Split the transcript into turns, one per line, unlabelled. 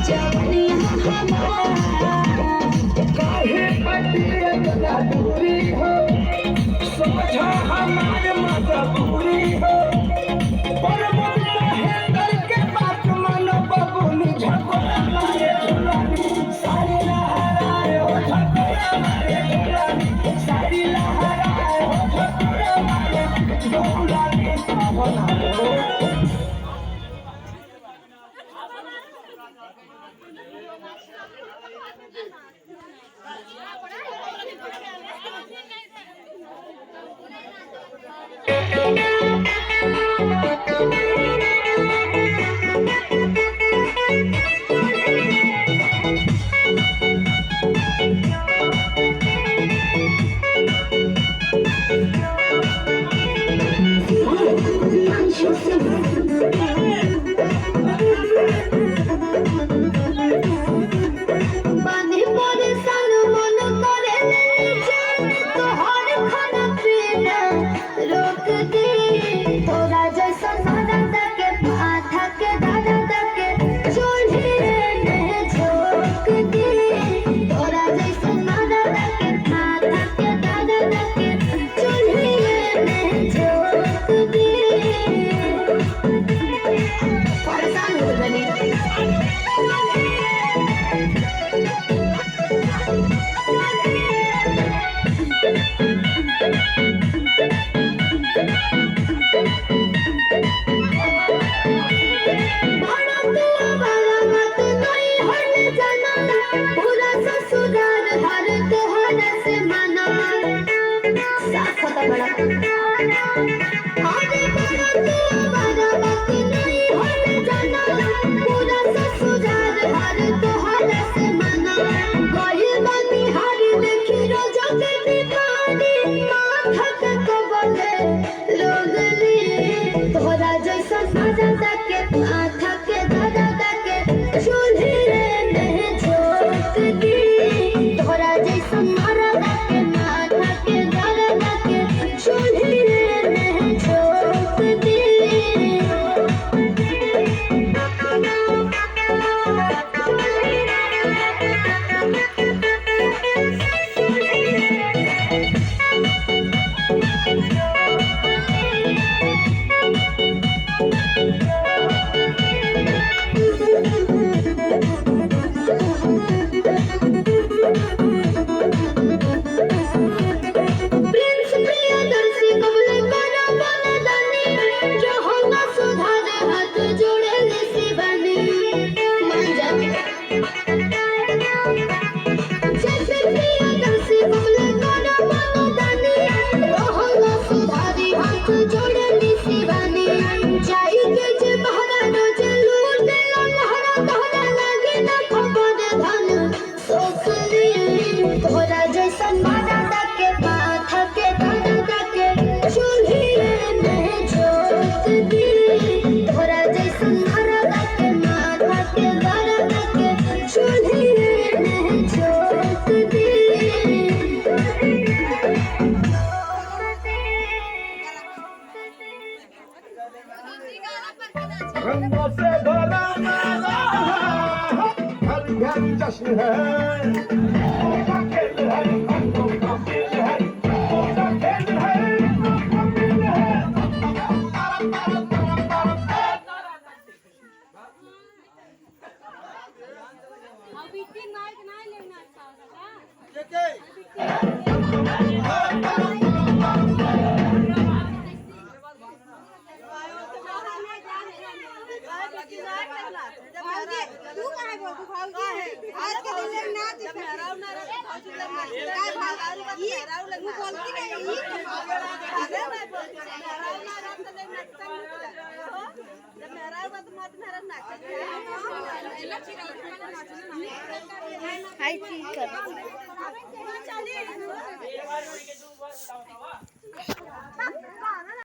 जवनिया हमारा काहे पतिया दूरी हो समझा हमारे मजबूरी हो पर मुझे है के बात मानो बबुनी झकोरा मारे झुलानी सारी लहराए हो झकोरा मारे झुलानी सारी लहराए हो झकोरा मारे झुलानी पावना हो रंगों से भरा मेला हर घर जश्न है मौका खेल है रंगों का खेल है मौका खेल है रंगों का खेल है
अभी तीन नाइट नहीं लेना अच्छा होगा तू काहे बोल तू भाव आज के दिन ना जब हराव ना काय भाव ये तू बोलती नहीं ये अरे मैं बोलती हराव ना रात ले नाचता हो जब हराव मत मत मेरा नाच हाय ठीक कर